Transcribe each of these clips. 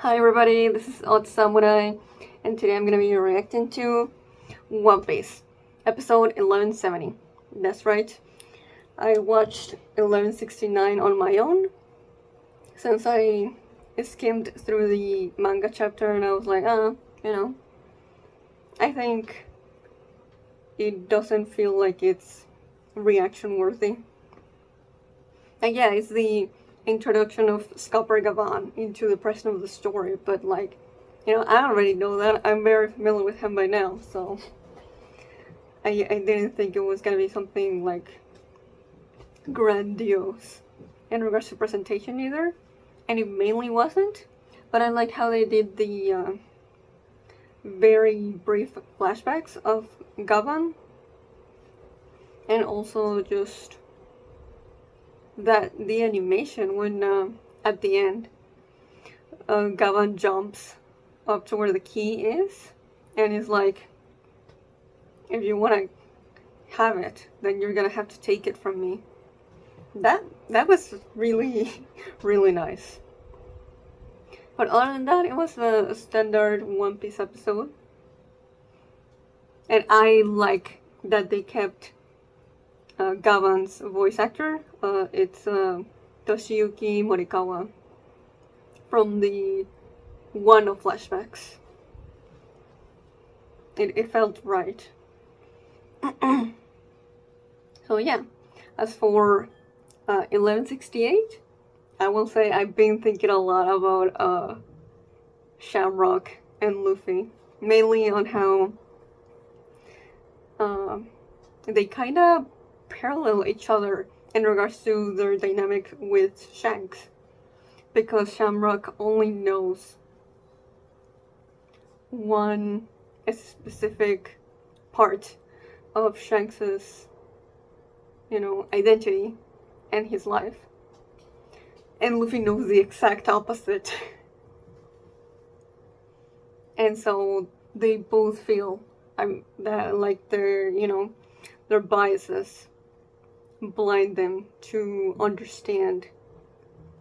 Hi everybody, this is Odd Samurai, and today I'm gonna be reacting to One Piece, episode 1170. That's right, I watched 1169 on my own, since I skimmed through the manga chapter and I was like, I think it doesn't feel like it's reaction worthy. And yeah, it's the introduction of Scupper Gaban into the present of the story, but I already know that. I'm very familiar with him by now, so I didn't think it was gonna be something like grandiose in regards to presentation either, and it mainly wasn't. But I liked how they did the very brief flashbacks of Gaban, and also just that the animation when at the end Gaban jumps up to where the key is and is like, if you want to have it, then you're gonna have to take it from me. That was really really nice. But other than that, it was a standard One Piece episode, and I like that they kept Gaban's voice actor. It's Toshiyuki Morikawa from the Wano flashbacks. It felt right. So yeah, as for 1168, I will say I've been thinking a lot about Shamrock and Luffy, mainly on how they kind of parallel each other in regards to their dynamic with Shanks, because Shamrock only knows one specific part of Shanks's, identity and his life, and Luffy knows the exact opposite. And so they both feel that like their biases blind them to understand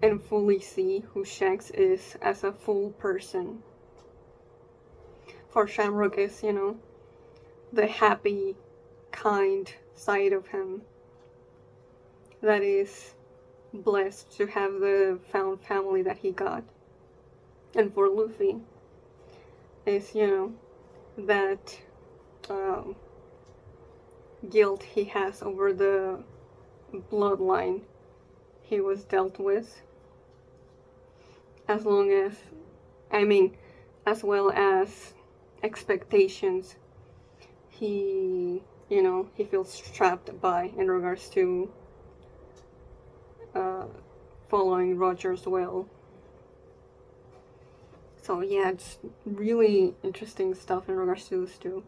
and fully see who Shanks is as a full person. For Shamrock is, the happy, kind side of him that is blessed to have the found family that he got. And for Luffy is, that guilt he has over the bloodline he was dealt with, as well as expectations he feels trapped by in regards to following Roger's will. So yeah, it's really interesting stuff in regards to those two.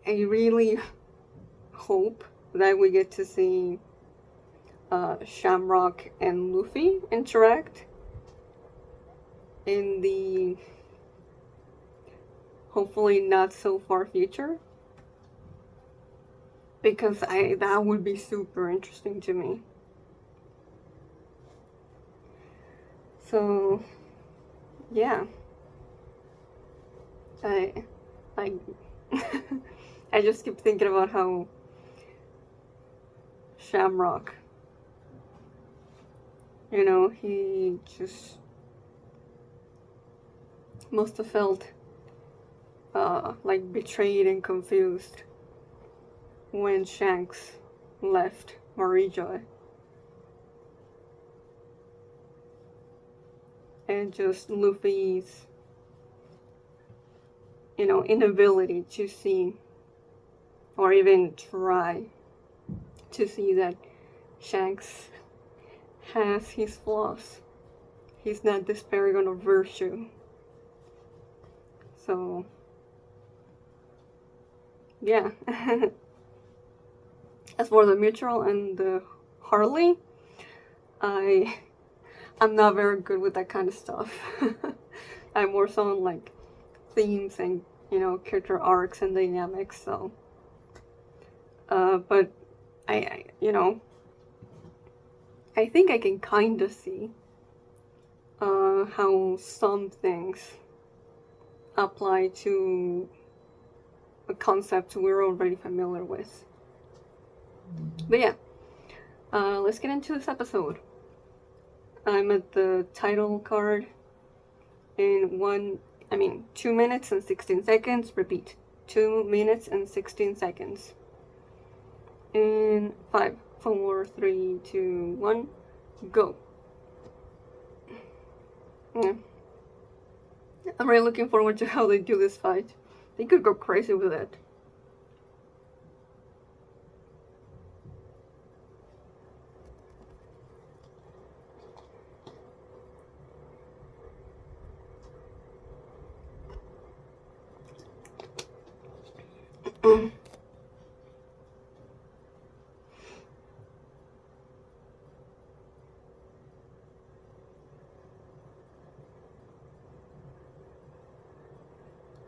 I really hope that we get to see Shamrock and Luffy interact in the hopefully not so far future, because that would be super interesting to me. So yeah, I I just keep thinking about how Shamrock, he just must have felt like betrayed and confused when Shanks left Marijoy. And just Luffy's, inability to see or even try to see that Shanks has his flaws. He's not this paragon of virtue. So yeah. As for the Mutual and the Harley, I'm not very good with that kind of stuff. I'm more so on like themes and character arcs and dynamics. So, but I think I can kind of see how some things apply to a concept we're already familiar with. But yeah, let's get into this episode. I'm at the title card in 2 minutes and 16 seconds. Repeat, 2 minutes and 16 seconds. In 5, 4, 3, 2, 1, go. Yeah. I'm really looking forward to how they do this fight. They could go crazy with it.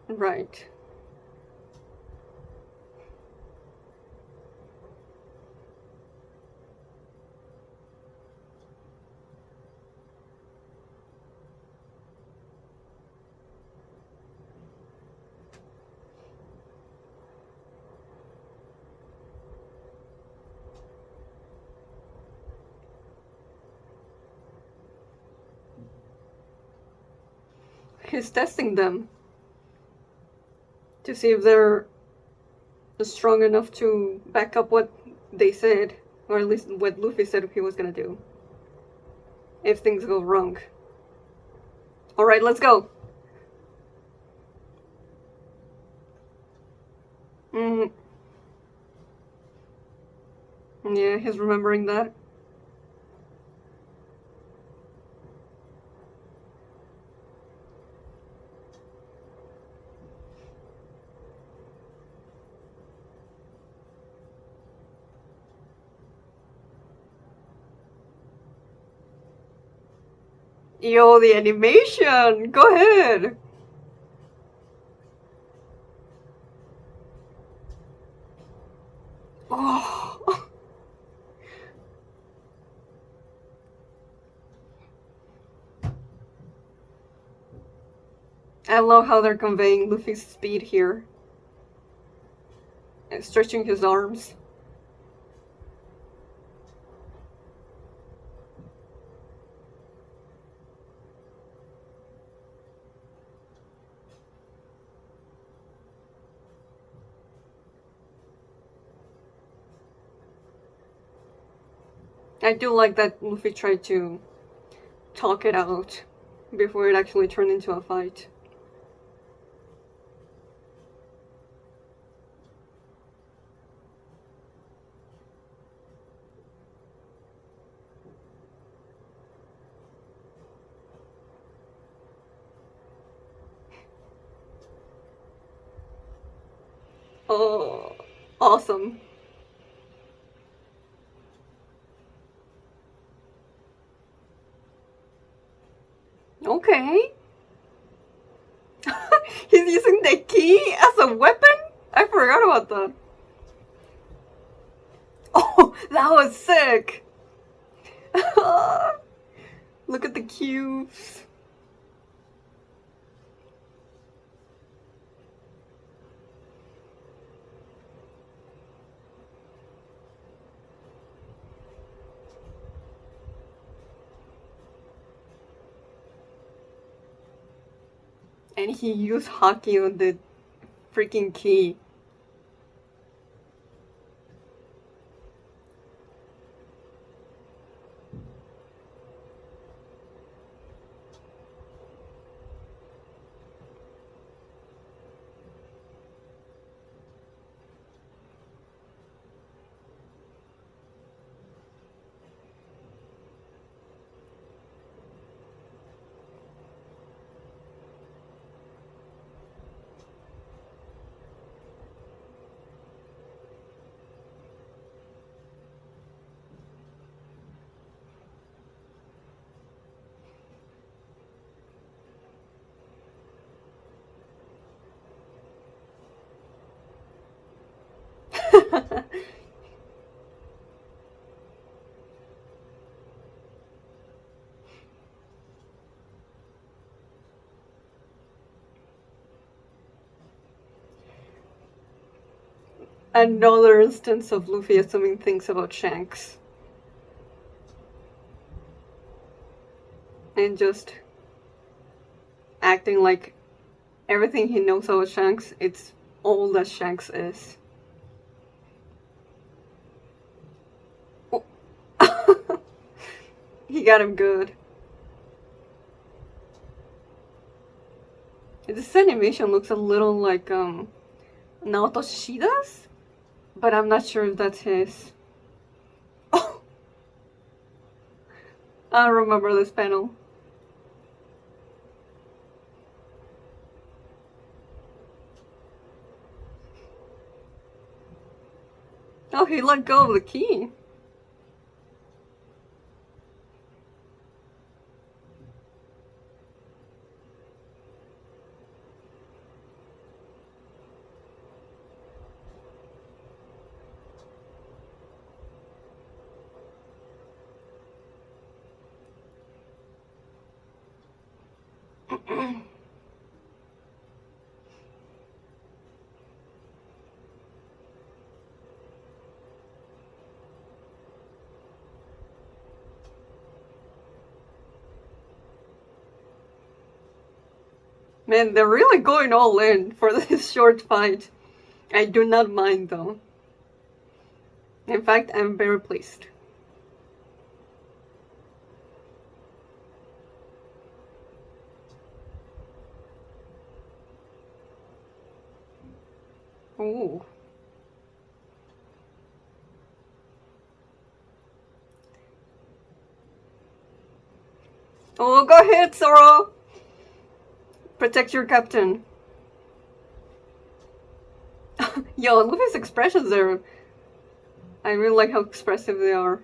Right. He's testing them to see if they're strong enough to back up what they said, or at least what Luffy said he was gonna do. If things go wrong. Alright, let's go! Yeah, he's remembering that. Yo, the animation! Go ahead! Oh. I love how they're conveying Luffy's speed here. And stretching his arms. I do like that Luffy tried to talk it out before it actually turned into a fight. Oh, awesome. Okay. He's using the key as a weapon? I forgot about that. Oh, that was sick. Look at the cubes. And he used hockey on the freaking key. Another instance of Luffy assuming things about Shanks. And just acting like everything he knows about Shanks, it's all that Shanks is. Oh. He got him good. This animation looks a little like Naoto Shishida's, but I'm not sure if that's his. Oh, I don't remember this panel. Oh, he let go of the key. Man, they're really going all in for this short fight. I do not mind though. In fact, I'm very pleased. Ooh. Oh, go ahead, Zoro! Protect your captain. Yo, Luffy's expressions there. I really like how expressive they are.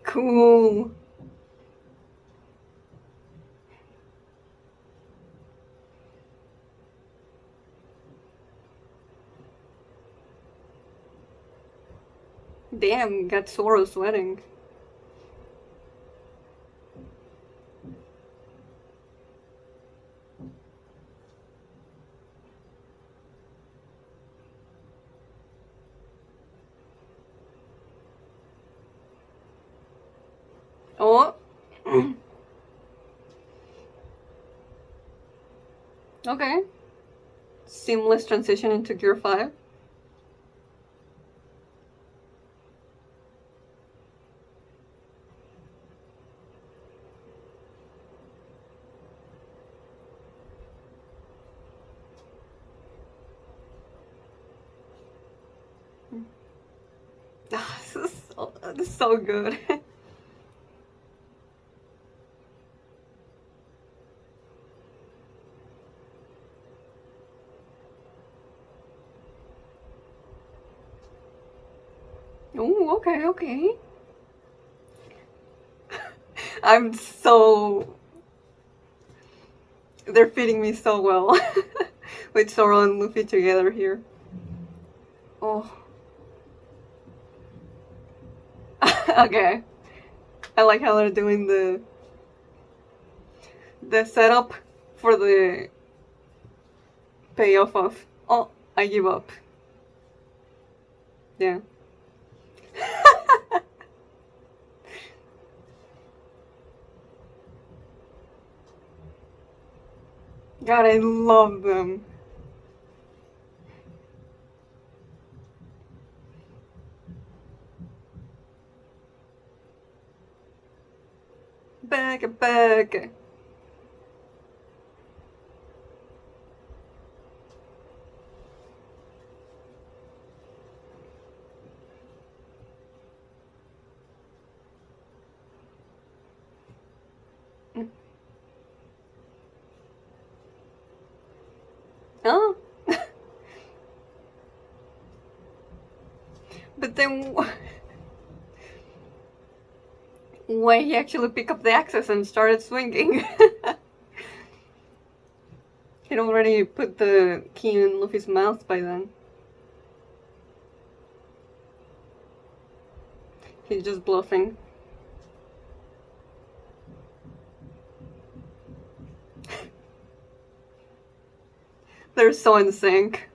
Cool. Damn, got Zoro sweating. Oh. Okay. Seamless transition into Gear 5. This is so good. Oh, okay, okay. I'm so... They're fitting me so well. With Zoro and Luffy together here. Oh. Okay. I like how they're doing the setup for the payoff of, oh, I give up. Yeah. God, I love them. Back. But then when he actually picked up the axes and started swinging, he'd already put the key in Luffy's mouth by then. He's just bluffing. They're so in sync.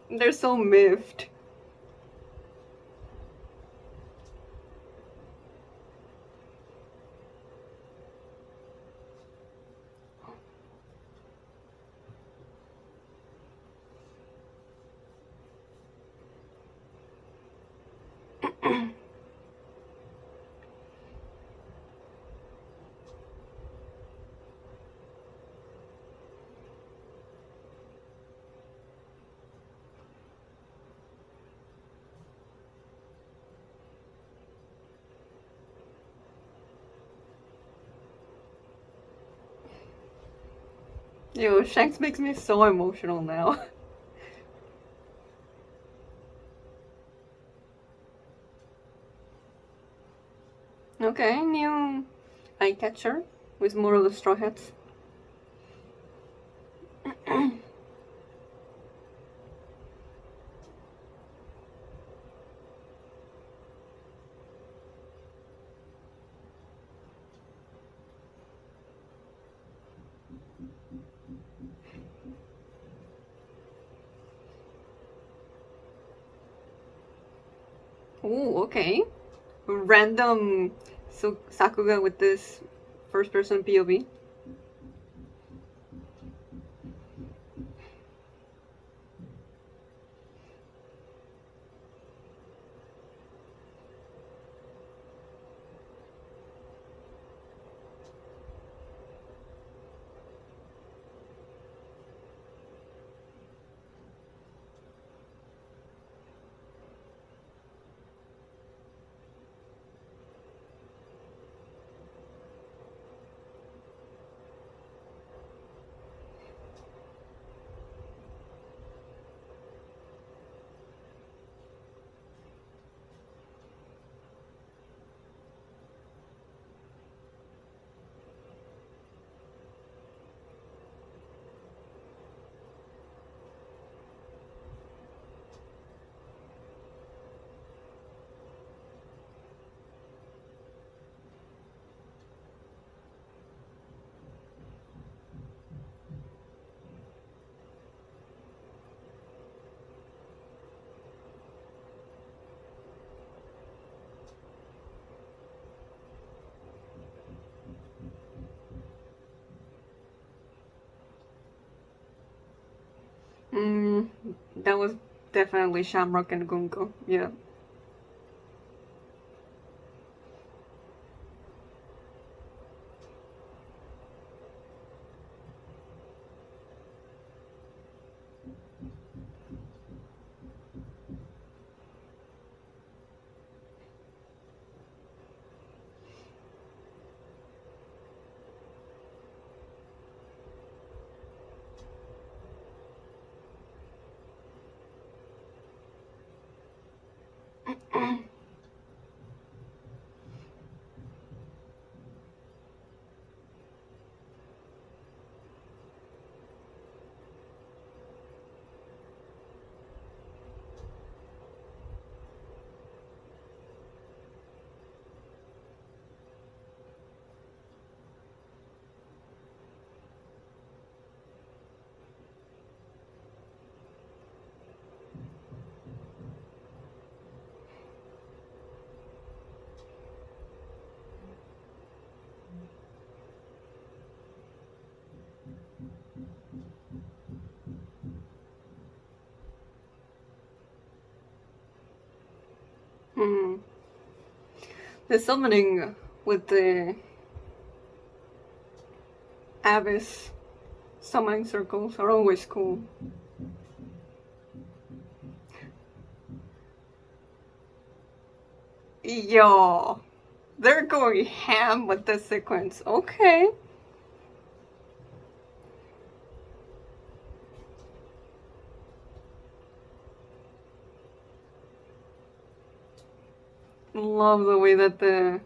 They're so miffed. Yo, Shanks makes me so emotional now. Okay, new eye catcher with more of the straw hats. Ooh, okay. Random Sakuga with this first person POV. That was definitely Shamrock and Gunko, yeah. Hmm. The summoning with the Abyss summoning circles are always cool. Yo, they're going ham with this sequence. Okay. Love the way that the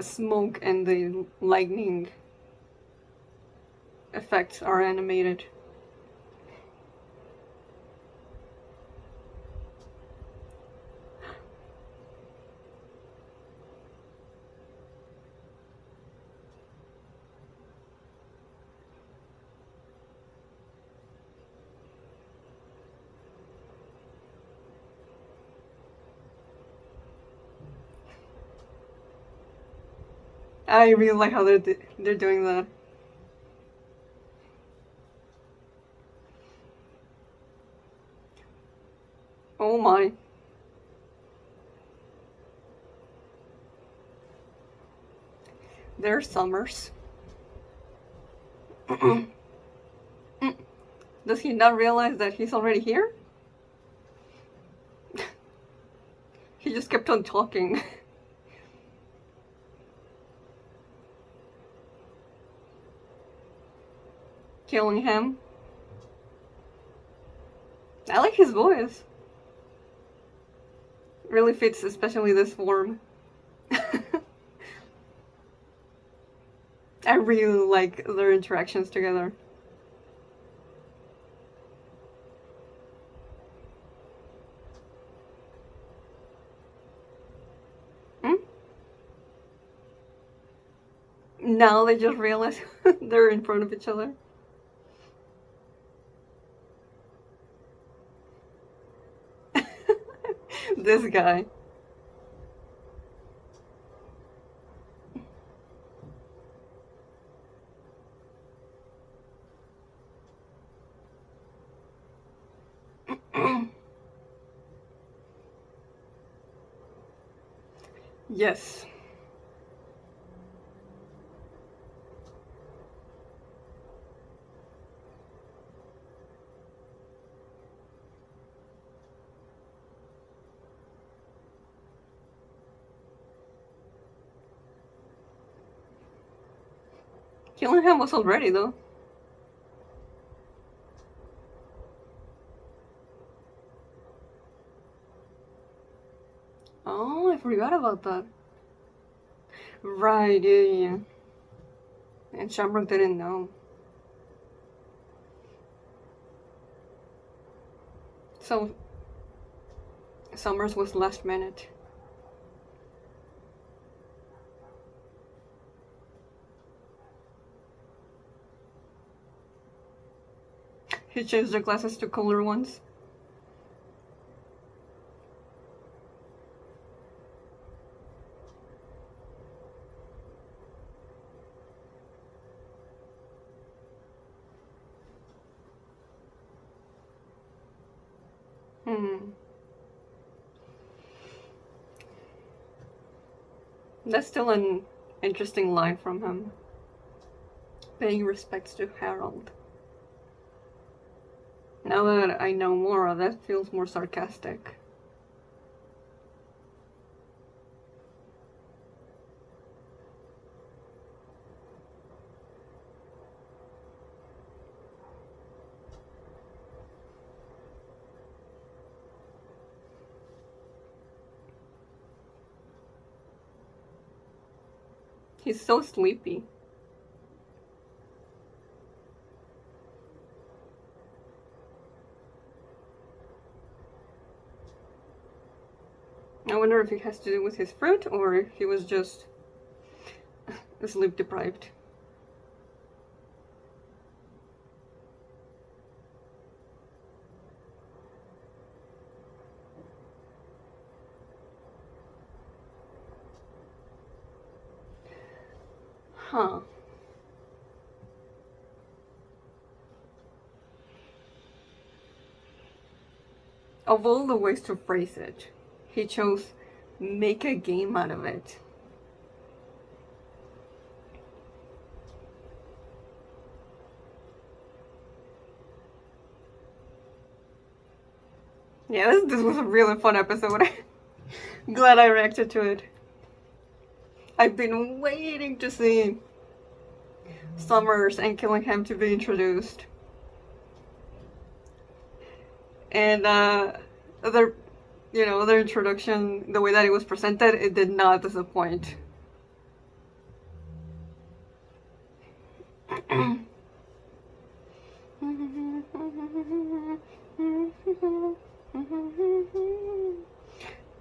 smoke and the lightning effects are animated. I really like how they're doing that. Oh my. There's Sommers. Does he not realize that he's already here? He just kept on talking. Killingham. I like his voice. Really fits, especially this form. I really like their interactions together. Hmm? Now they just realize they're in front of each other. This guy. Yes. Killingham was already though. Oh, I forgot about that. Right, yeah. And Shamrock didn't know. So, Sommers was last minute. He changed the glasses to cooler ones. That's still an interesting line from him. Paying respects to Harold. Now that I know more, that feels more sarcastic. He's so sleepy. I wonder if it has to do with his fruit or if he was just sleep deprived. Huh. Of all the ways to phrase it, he chose make a game out of it. Yeah, this was a really fun episode. Glad I reacted to it. I've been waiting to see Sommers and Killingham to be introduced. And they're you know, their introduction, the way that it was presented, it did not disappoint.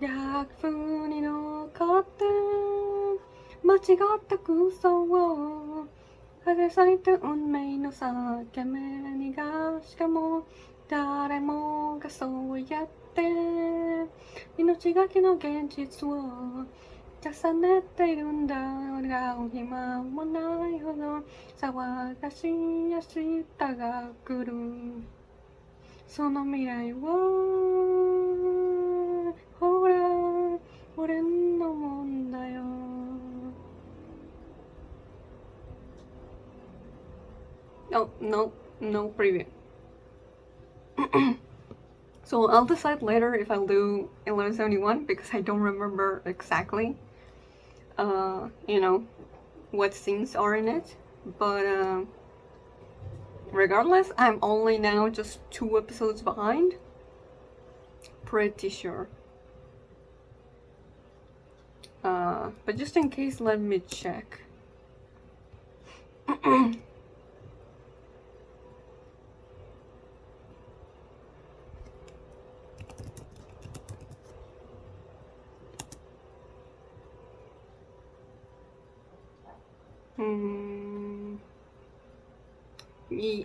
逆風に乗っかって間違った空想を風咲いて運命の裂け目にがしかも誰もがそうやって命がけの現実を重ねているんだが暇もないほど騒がしい明日が来るその未来はほら俺のもんだよOh, no preview. So I'll decide later if I'll do 1171 because I don't remember exactly, you know, what scenes are in it. But regardless, I'm only now just 2 episodes behind. Pretty sure. But just in case, let me check.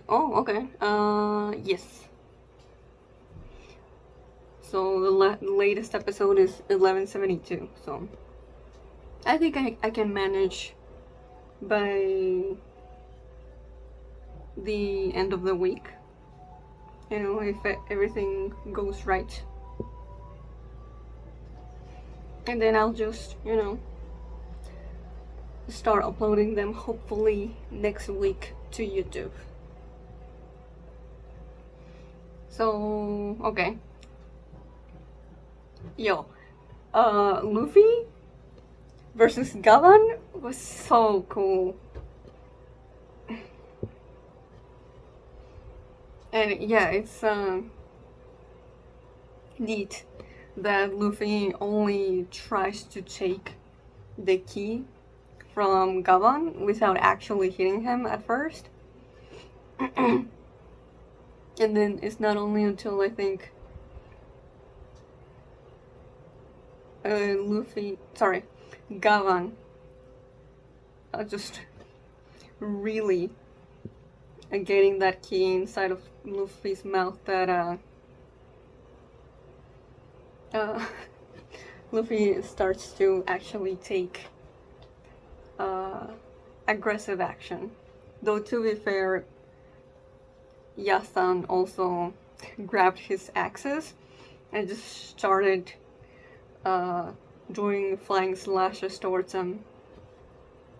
Oh, okay. Yes. So the latest episode is 1172. So I think I can manage by the end of the week. You know, if everything goes right. And then I'll just, you know, start uploading them hopefully next week to YouTube. So, okay. Yo, Luffy versus Gaban was so cool. And yeah, it's neat that Luffy only tries to take the key from Gaban without actually hitting him at first. And then it's not only until I think Gavan just really getting that key inside of Luffy's mouth that Luffy starts to actually take aggressive action. Though to be fair, Yasan also grabbed his axes and just started doing flying slashes towards him.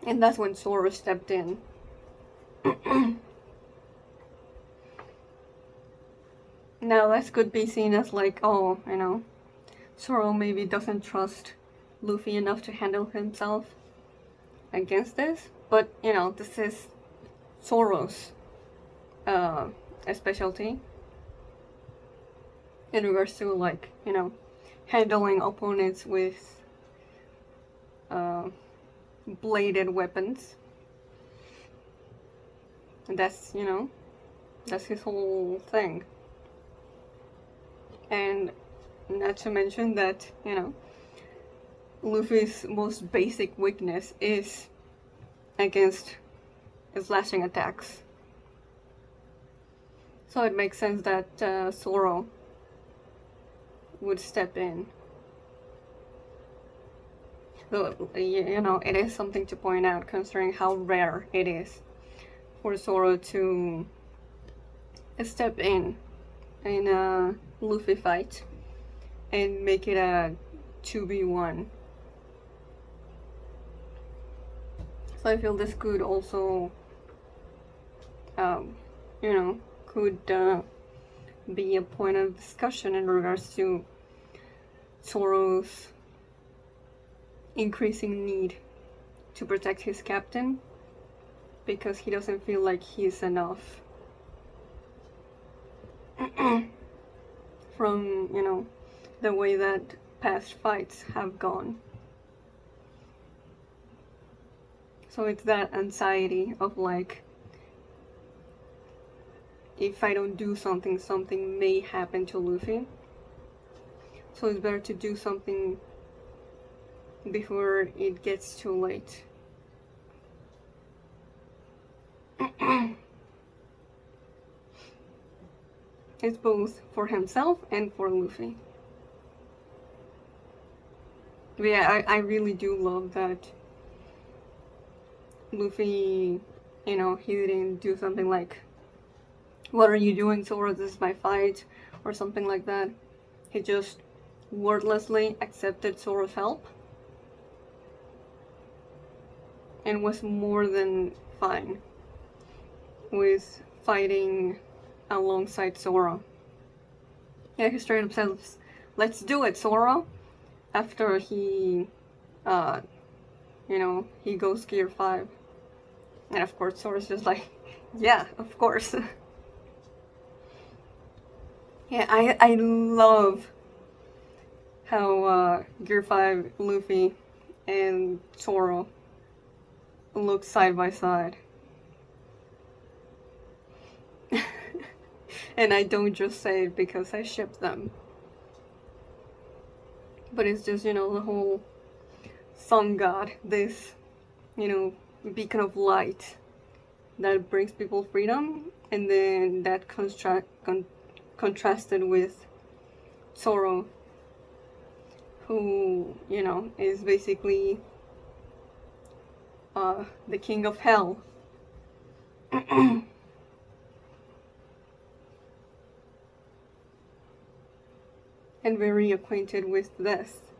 And that's when Zoro stepped in. Now this could be seen as like, oh, you know, Zoro maybe doesn't trust Luffy enough to handle himself against this. But, you know, this is Zoro's specialty in regards to, like, you know, handling opponents with bladed weapons. And that's, you know, that's his whole thing. And not to mention that, you know, Luffy's most basic weakness is against slashing attacks. So it makes sense that Zoro would step in. So, you know, it is something to point out considering how rare it is for Zoro to step in a Luffy fight and make it a 2v1. So I feel this could also, you know, could be a point of discussion in regards to Zoro's increasing need to protect his captain because he doesn't feel like he's enough. From, you know, the way that past fights have gone. So it's that anxiety of like, if I don't do something, something may happen to Luffy. So it's better to do something before it gets too late. It's both for himself and for Luffy. But yeah, I really do love that Luffy, he didn't do something like, "What are you doing, Zoro? This is my fight," or something like that. He just wordlessly accepted Zoro's help and was more than fine with fighting alongside Zoro. Yeah, he straight up says, "Let's do it, Zoro," after he goes Gear 5. And of course Zoro's just like, "Yeah, of course." Yeah, I love how Gear 5 Luffy and Zoro look side by side. And I don't just say it because I ship them. But it's just, the whole sun god, this, beacon of light that brings people freedom, and then that contrasted with Zoro, who, is basically the king of hell. And very acquainted with this.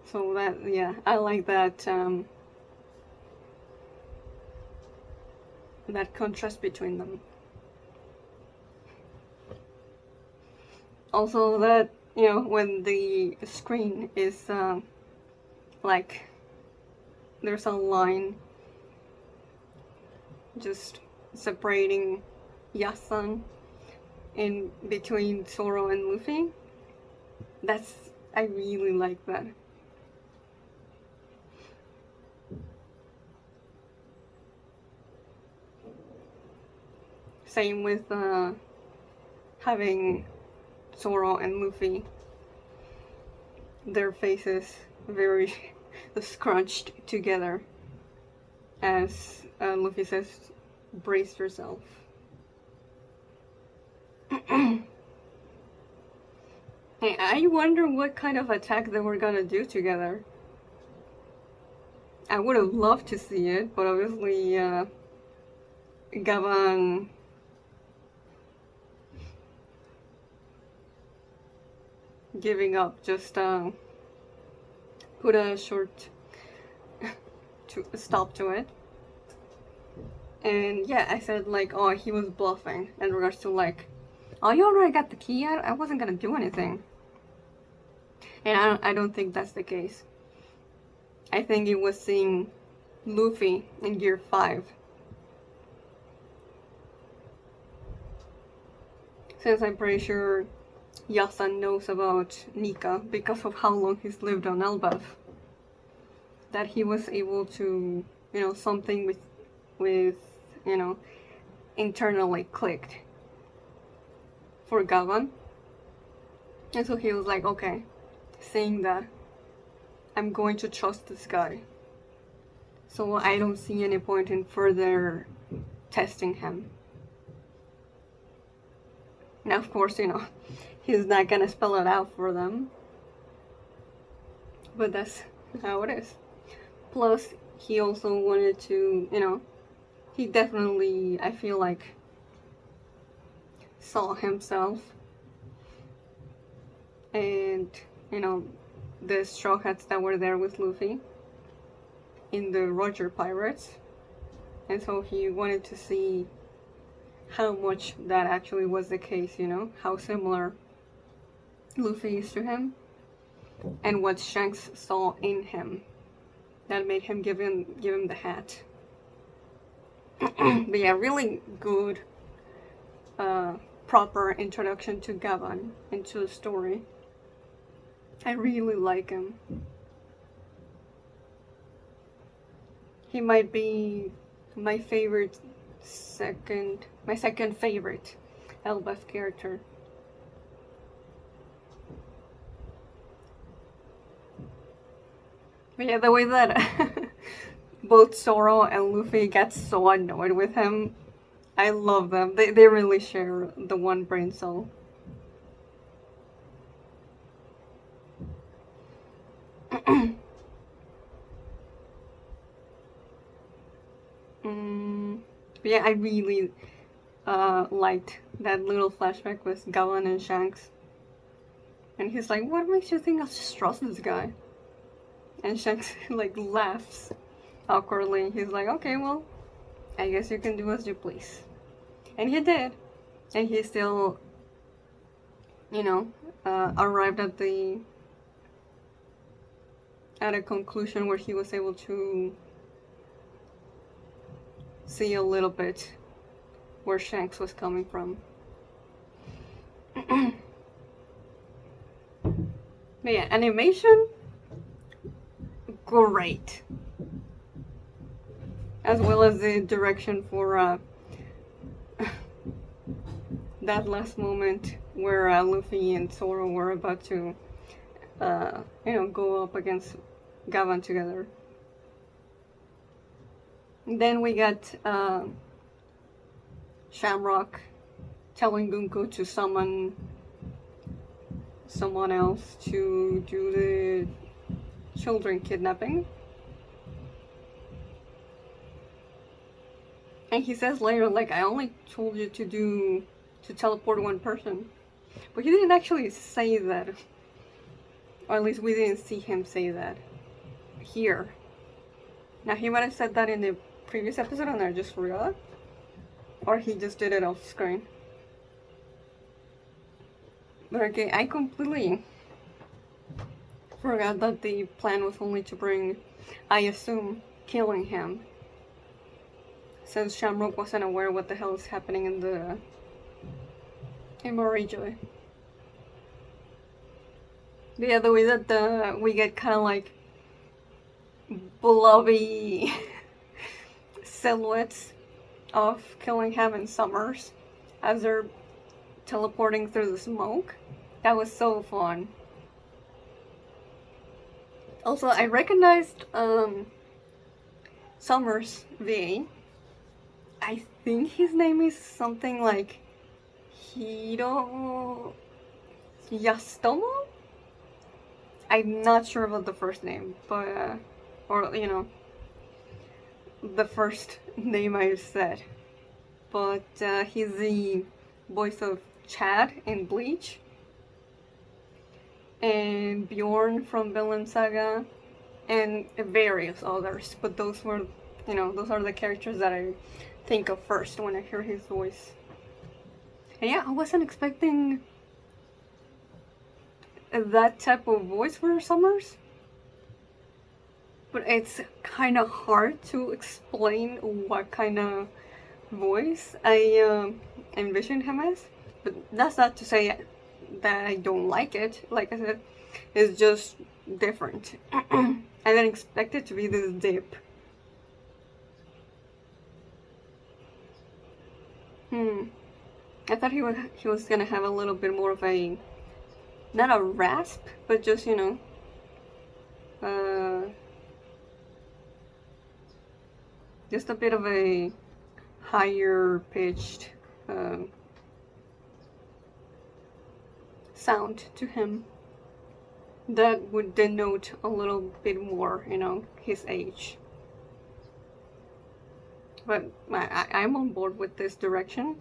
So that, yeah, I like that that contrast between them. Also that, when the screen is like, there's a line just separating Yasan in between Zoro and Luffy. I really like that. Same with having Zoro and Luffy, their faces very scrunched together, as Luffy says, "Brace yourself." I wonder what kind of attack they were gonna do together. I would have loved to see it, but obviously Gaban giving up just put a short stop to it. And yeah, I said like, oh, he was bluffing in regards to like, "Oh, you already got the key yet? I wasn't gonna do anything." And I don't think that's the case. I think it was seeing Luffy in Gear 5. Since I'm pretty sure Yasan knows about Nika because of how long he's lived on Elbaf. That he was able to, something with internally clicked for Gaban. And so he was like, okay, seeing that, I'm going to trust this guy. So I don't see any point in further testing him. Now, of course, he's not gonna spell it out for them. But that's how it is. Plus, he also wanted to, he definitely, I feel like, saw himself and, the Straw Hats that were there with Luffy in the Roger Pirates. And so he wanted to see how much that actually was the case, how similar Luffy is to him, and what Shanks saw in him that made him give him the hat. But yeah, really good proper introduction to Gaban into the story. I really like him. He might be my second favorite Elbaf character. But yeah, the way that both Zoro and Luffy get so annoyed with him, I love them. They really share the one brain cell. Yeah, I really liked that little flashback with Gaban and Shanks. And he's like, what makes you think I'll just trust this guy? And Shanks like laughs awkwardly. He's like, okay, well, I guess you can do as you please. And he did. And he still, arrived at a conclusion where he was able to see a little bit where Shanks was coming from. But yeah, animation, great. As well as the direction for that last moment where Luffy and Zoro were about to, go up against Gaban together. Then we got Shamrock telling Gunko to summon someone else to do the children kidnapping. And he says later, like, I only told you to teleport one person. But he didn't actually say that. Or at least we didn't see him say that here. Now, he might have said that in the previous episode and I just forgot. Or he just did it off screen. But okay, I completely forgot that the plan was only to bring, I assume, Killingham. Since Shamrock wasn't aware what the hell is happening in Morijoy. The other way that we get kind of like blobby silhouettes of Killingham and Sommers as they're teleporting through the smoke. That was so fun. Also, I recognized Sommers VA. I think his name is something like Hiro Yastomo? I'm not sure about the first name, but, the first name I said. But he's the voice of Chad in Bleach. And Bjorn from Villain Saga. And various others. But those were, those are the characters that I think of first when I hear his voice. And yeah, I wasn't expecting that type of voice for Sommers. But it's kind of hard to explain what kind of voice I envision him as. But that's not to say that I don't like it. Like I said, it's just different. I didn't expect it to be this deep. I thought he was gonna have a little bit more of a, not a rasp, but just, just a bit of a higher pitched sound to him that would denote a little bit more, his age. But I'm on board with this direction.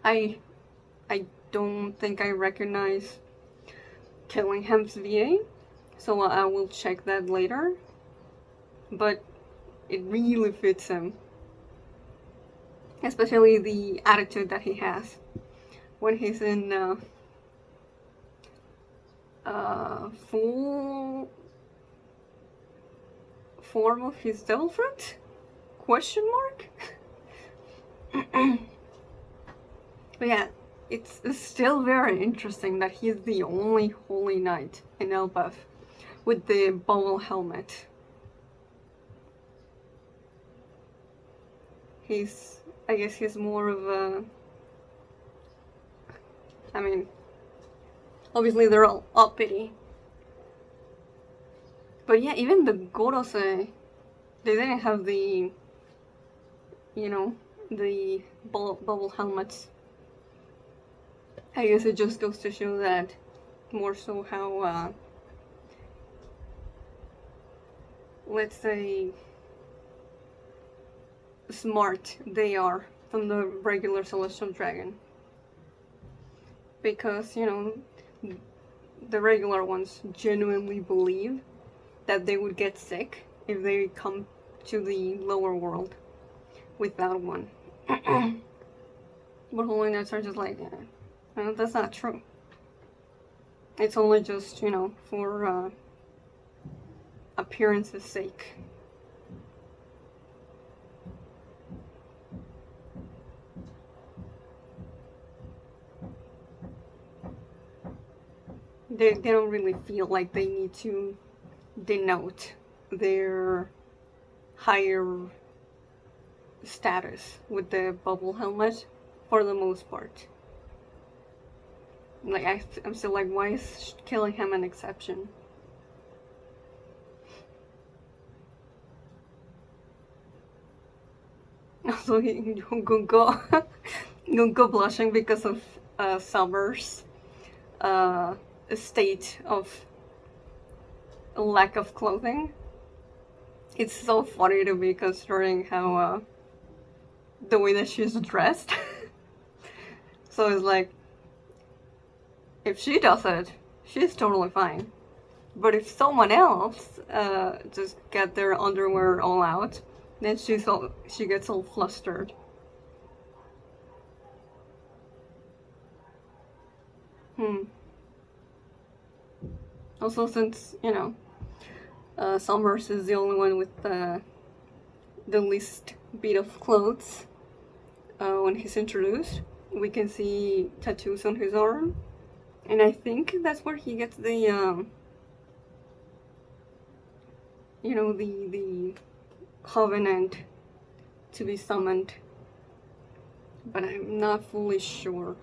I don't think I recognize Killingham's VA, so I will check that later. But it really fits him. Especially the attitude that he has when he's in full form of his devil fruit? Question mark? But yeah, it's still very interesting that he's the only Holy Knight in Elbaf with the bubble helmet. I guess he's more of a, I mean, obviously they're all uppity. But yeah, even the Gorosei, they didn't have the, you know, the bubble helmets. I guess it just goes to show that more so how, let's say, smart they are than the regular Celestial Dragon. Because, you know, the regular ones genuinely believe that they would get sick if they come to the lower world without one. But Holy Knights are just like, no, that's not true. It's only just, you know, for appearance's sake. They don't really feel like they need to denote their higher status with the bubble helmet for the most part. Like, I'm still like, why is Killingham an exception? Also, Gunko blushing because of Sommers' state of lack of clothing. It's so funny to me considering how the way that she's dressed. So it's like, if she does it, she's totally fine. But if someone else just get their underwear all out, then she gets all flustered. Also, since, you know, Sommers is the only one with the least bit of clothes when he's introduced, we can see tattoos on his arm. And I think that's where he gets the, you know, the covenant to be summoned. But I'm not fully sure.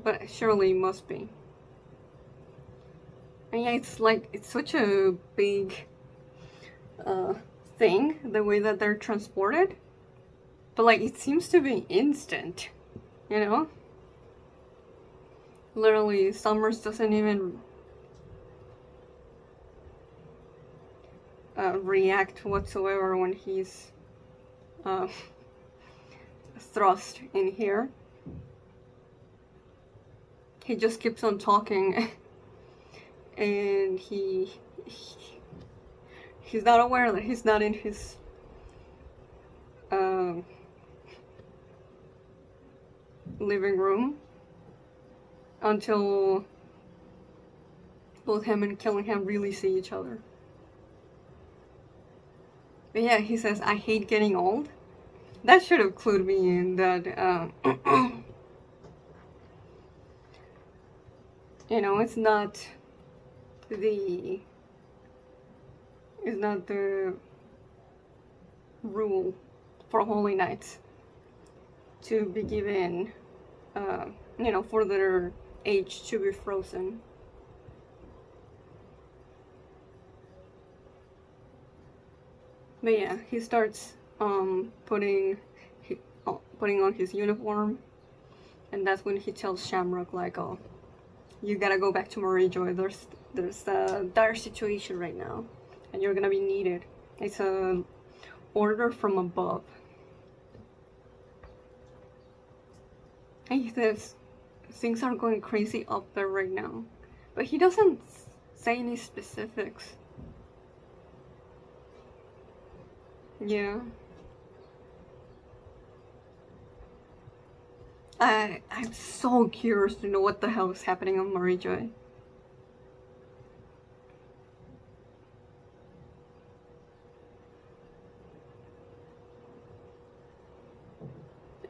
But surely it must be. And yeah, it's like, it's such a big thing, the way that they're transported. But like, it seems to be instant, you know? Literally, Sommers doesn't even react whatsoever when he's thrust in here. He just keeps on talking, and he's not aware that he's not in his living room until both him and Killingham really see each other. But yeah, he says, "I hate getting old." That should have clued me in that, you know, it's not the rule for Holy Knights to be given, you know, for their age to be frozen. But yeah, he starts putting on his uniform, and that's when he tells Shamrock, like, "Oh, you gotta go back to Marie-Joy. There's a dire situation right now, and you're gonna be needed. It's a order from above." And he says things are going crazy up there right now, but he doesn't say any specifics. Yeah. I'm so curious to know what the hell is happening on Marie-Joy.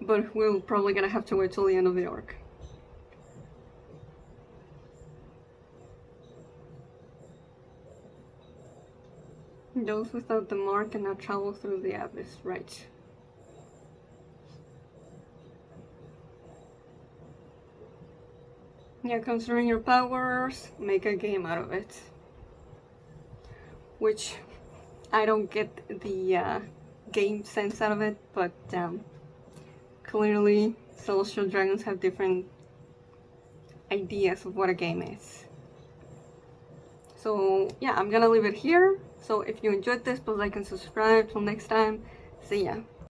but we're probably gonna have to wait till the end of the arc. Those without the mark cannot travel through the abyss, right? Yeah, considering your powers, make a game out of it. Which, I don't get the game sense out of it, but clearly Celestial Dragons have different ideas of what a game is. So yeah, I'm gonna leave it here. So if you enjoyed this, please like and subscribe. Till next time, see ya.